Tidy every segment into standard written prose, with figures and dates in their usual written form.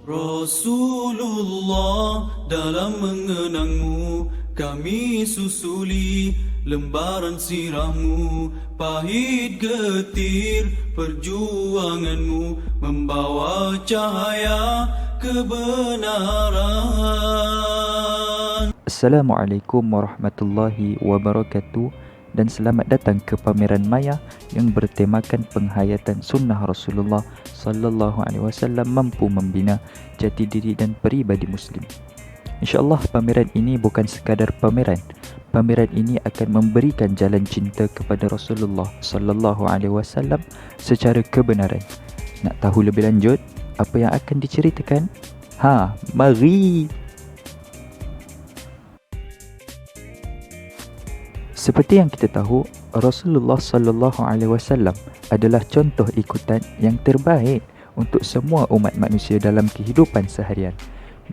Rasulullah, dalam mengenangmu kami susuli lembaran sirahmu, pahit getir perjuanganmu membawa cahaya kebenaran. Assalamualaikum warahmatullahi wabarakatuh, dan selamat datang ke pameran Maya yang bertemakan penghayatan sunnah Rasulullah sallallahu alaihi wasallam mampu membina jati diri dan peribadi muslim. InsyaAllah pameran ini bukan sekadar pameran. Pameran ini akan memberikan jalan cinta kepada Rasulullah sallallahu alaihi wasallam secara kebenaran. Nak tahu lebih lanjut apa yang akan diceritakan? Mari! Seperti yang kita tahu, Rasulullah sallallahu alaihi wasallam adalah contoh ikutan yang terbaik untuk semua umat manusia dalam kehidupan seharian.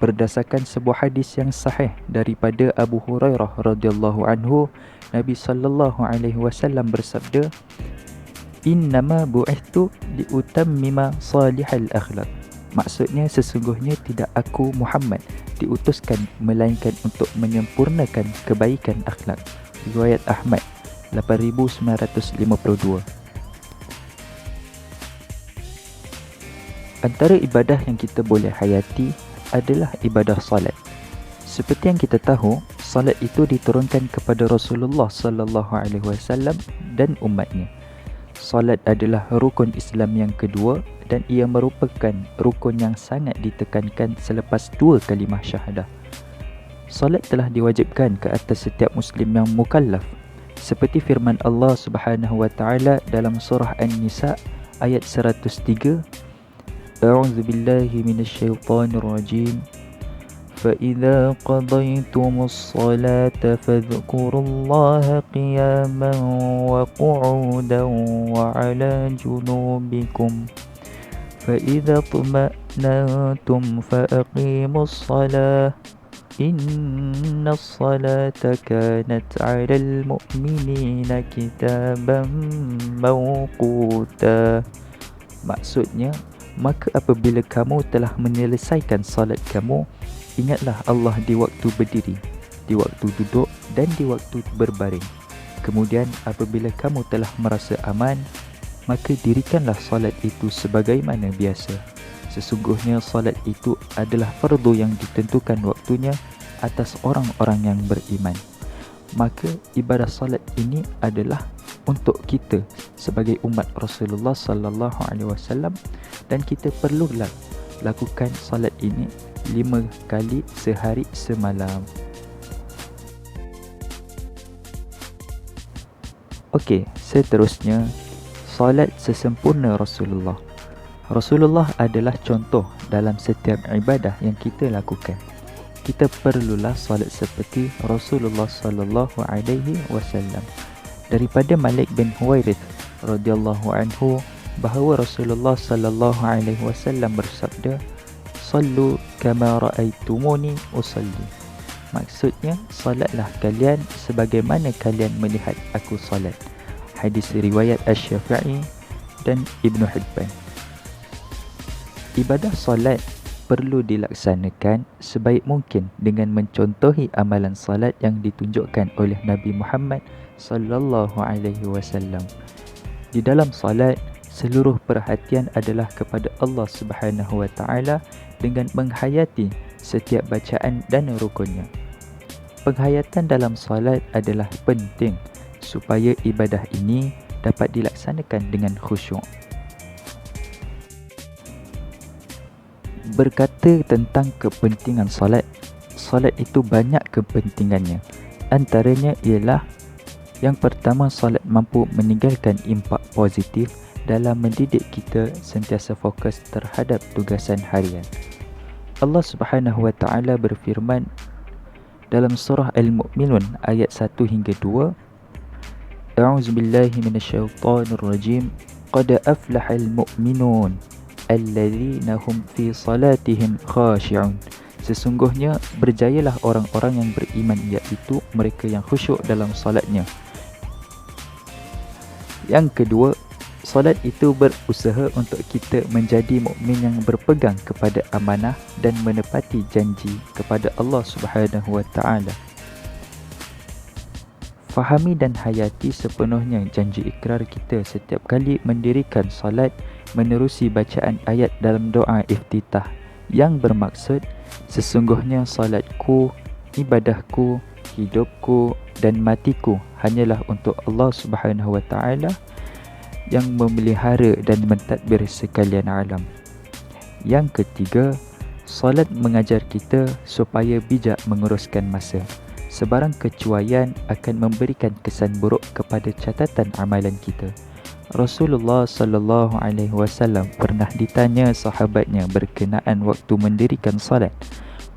Berdasarkan sebuah hadis yang sahih daripada Abu Hurairah radhiyallahu anhu, Nabi sallallahu alaihi wasallam bersabda, "Innama bu'ithtu liutammima salihal akhlaq." Maksudnya, sesungguhnya tidak aku Muhammad diutuskan melainkan untuk menyempurnakan kebaikan akhlak. Riwayat Ahmad 8952. Antara ibadah yang kita boleh hayati adalah ibadah salat. Seperti yang kita tahu, salat itu diturunkan kepada Rasulullah sallallahu alaihi wasallam dan umatnya. Salat adalah rukun Islam yang kedua dan ia merupakan rukun yang sangat ditekankan selepas dua kalimah syahadah. Salat telah diwajibkan ke atas setiap muslim yang mukallaf, seperti firman Allah Subhanahu wa taala dalam surah An-Nisa ayat 103, A'udzu billahi minasyaitonir rajim. فَإِذَا قَضَيْتُمُ الصَّلَاةَ فَاذْكُرُوا اللَّهَ قِيَامًا وَقُعُودًا وَعَلَى جُنُوبِكُمْ فَإِذَا اطْمَأْنَنْتُمْ فَأَقِيمُوا الصَّلَاةَ إِنَّ الصَّلَاةَ كَانَتْ عَلَى الْمُؤْمِنِينَ كِتَابًا مَوْقُوتًا. Maksudnya, maka apabila kamu telah menyelesaikan salat kamu, ingatlah Allah di waktu berdiri, di waktu duduk dan di waktu berbaring. Kemudian apabila kamu telah merasa aman, maka dirikanlah salat itu sebagaimana biasa. Sesungguhnya salat itu adalah fardu yang ditentukan waktunya atas orang-orang yang beriman. Maka ibadah salat ini adalah untuk kita sebagai umat Rasulullah sallallahu alaihi wasallam, dan kita perlulah lakukan salat ini 5 kali sehari semalam. Okey, seterusnya, salat sesempurna Rasulullah. Rasulullah adalah contoh dalam setiap ibadah yang kita lakukan. Kita perlulah salat seperti Rasulullah sallallahu alaihi wasallam. Daripada Malik bin Huwairith radhiyallahu anhu bahawa Rasulullah sallallahu alaihi wasallam bersabda, "Sallu kama ra'aitumuni usalli." Maksudnya, salatlah kalian sebagaimana kalian melihat aku salat. Hadis riwayat Asy-Syafi'i dan Ibnu Hibban. Ibadah salat perlu dilaksanakan sebaik mungkin dengan mencontohi amalan salat yang ditunjukkan oleh Nabi Muhammad sallallahu alaihi wasallam. Di dalam salat, seluruh perhatian adalah kepada Allah Subhanahu wa taala dengan menghayati setiap bacaan dan rukunnya. Penghayatan dalam salat adalah penting supaya ibadah ini dapat dilaksanakan dengan khusyuk. Berkata tentang kepentingan salat, salat itu banyak kepentingannya. Antaranya ialah, yang pertama, salat mampu meninggalkan impak positif dalam mendidik kita sentiasa fokus terhadap tugasan harian. Allah Subhanahu wa taala berfirman dalam surah Al-Mu'minun ayat 1 hingga 2, A'udzu billahi minasyaitonir rajim. Qad aflahal mu'minun alladzina hum fi salatihim khashi'un. Sesungguhnya berjayalah orang-orang yang beriman, iaitu mereka yang khusyuk dalam salatnya. Yang kedua, Solat itu berusaha untuk kita menjadi mukmin yang berpegang kepada amanah dan menepati janji kepada Allah Subhanahu wa taala. Fahami dan hayati sepenuhnya janji ikrar kita setiap kali mendirikan solat menerusi bacaan ayat dalam doa iftitah yang bermaksud sesungguhnya solatku, ibadahku, hidupku dan matiku hanyalah untuk Allah Subhanahu wa taala yang memelihara dan mentadbir sekalian alam. Yang ketiga, solat mengajar kita supaya bijak menguruskan masa. Sebarang kecuaian akan memberikan kesan buruk kepada catatan amalan kita. Rasulullah sallallahu alaihi wasallam pernah ditanya sahabatnya berkenaan waktu mendirikan solat.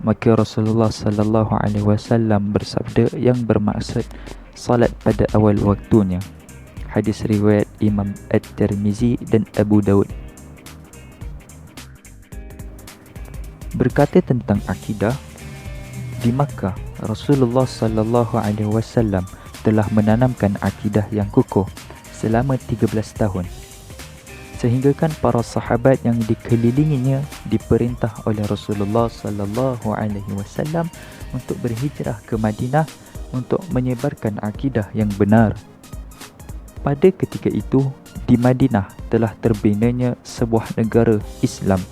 Maka Rasulullah sallallahu alaihi wasallam bersabda yang bermaksud solat pada awal waktunya. Hadis riwayat Imam At-Tirmizi dan Abu Daud. Berkata tentang akidah, di Makkah Rasulullah sallallahu alaihi wasallam telah menanamkan akidah yang kukuh selama 13 tahun. Sehinggakan para sahabat yang dikelilinginya diperintah oleh Rasulullah sallallahu alaihi wasallam untuk berhijrah ke Madinah untuk menyebarkan akidah yang benar. Pada ketika itu, di Madinah telah terbinanya sebuah negara Islam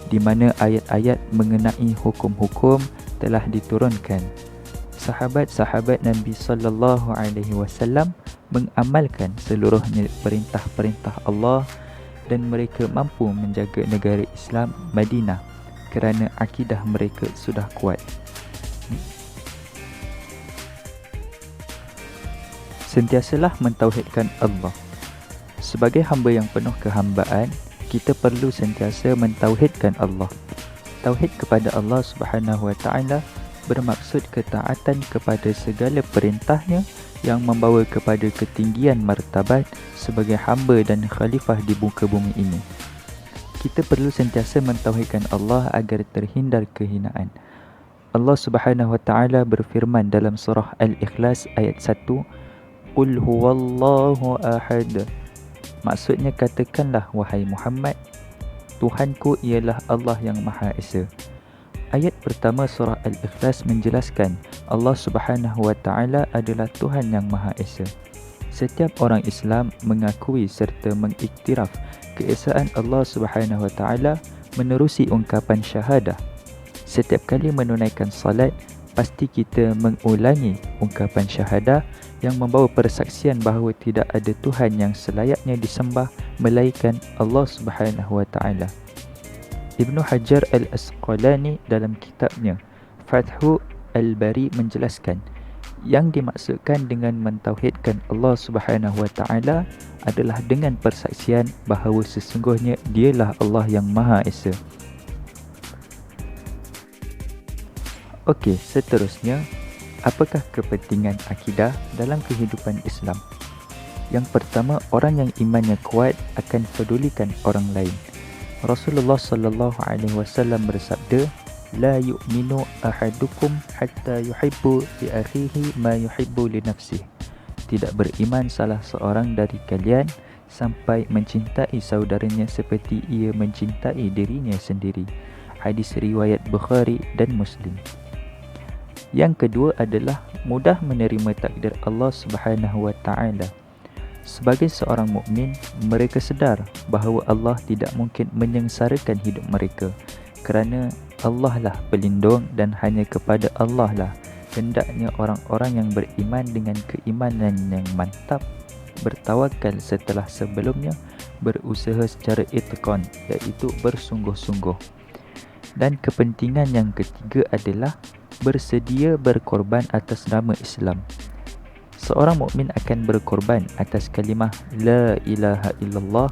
di mana ayat-ayat mengenai hukum-hukum telah diturunkan. Sahabat-sahabat Nabi sallallahu alaihi wasallam mengamalkan seluruhnya perintah-perintah Allah dan mereka mampu menjaga negara Islam Madinah kerana akidah mereka sudah kuat. Sentiasalah mentauhidkan Allah. Sebagai hamba yang penuh kehambaan, kita perlu sentiasa mentauhidkan Allah. Tauhid kepada Allah Subhanahu wa taala bermaksud ketaatan kepada segala perintahnya yang membawa kepada ketinggian martabat sebagai hamba dan khalifah di muka bumi ini. Kita perlu sentiasa mentauhidkan Allah agar terhindar kehinaan. Allah Subhanahu wa taala berfirman dalam surah Al-Ikhlas ayat 1, Qul huwallahu ahad. Maksudnya katakanlah wahai Muhammad, Tuhanku ialah Allah yang Maha Esa. Ayat pertama surah Al-Ikhlas menjelaskan Allah Subhanahu wa taala adalah Tuhan yang Maha Esa. Setiap orang Islam mengakui serta mengiktiraf keesaan Allah Subhanahu wa taala menerusi ungkapan syahadah. Setiap kali menunaikan salat, pasti kita mengulangi ungkapan syahadah yang membawa persaksian bahawa tidak ada Tuhan yang selayaknya disembah melainkan Allah Subhanahu wa taala. Ibnu Hajar Al-Asqalani dalam kitabnya Fathul Bari menjelaskan yang dimaksudkan dengan mentauhidkan Allah Subhanahu wa taala adalah dengan persaksian bahawa sesungguhnya dialah Allah yang Maha Esa. Okey, seterusnya, apakah kepentingan akidah dalam kehidupan Islam? Yang pertama, orang yang imannya kuat akan pedulikan orang lain. Rasulullah sallallahu alaihi wasallam bersabda, "La yu'minu ahadukum hatta yuhibbu li akhihi ma yuhibbu li nafsihi." Tidak beriman salah seorang dari kalian sampai mencintai saudaranya seperti ia mencintai dirinya sendiri. Hadis riwayat Bukhari dan Muslim. Yang kedua adalah mudah menerima takdir Allah Subhanahu wa taala. Sebagai seorang mukmin, mereka sedar bahawa Allah tidak mungkin menyengsarakan hidup mereka kerana Allah lah pelindung dan hanya kepada Allah lah hendaknya orang-orang yang beriman dengan keimanan yang mantap bertawakal setelah sebelumnya berusaha secara itqan, iaitu bersungguh-sungguh. Dan kepentingan yang ketiga adalah bersedia berkorban atas nama Islam. Seorang mukmin akan berkorban atas kalimah La ilaha illallah.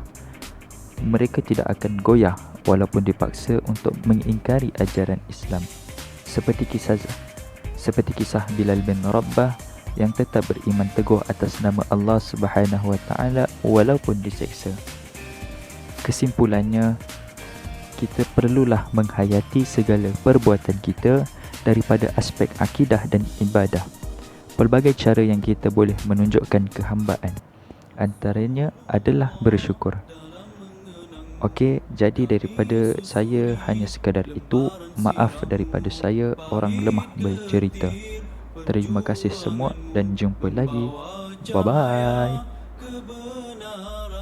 Mereka tidak akan goyah walaupun dipaksa untuk mengingkari ajaran Islam. Seperti kisah Bilal bin Rabah yang tetap beriman teguh atas nama Allah Subhanahu wa taala walaupun diseksa. Kesimpulannya, kita perlulah menghayati segala perbuatan kita daripada aspek akidah dan ibadah. Pelbagai cara yang kita boleh menunjukkan kehambaan. Antaranya adalah bersyukur. Okey, jadi daripada saya hanya sekadar itu. Maaf daripada saya, orang lemah bercerita. Terima kasih semua dan jumpa lagi. Bye-bye. kebenaran.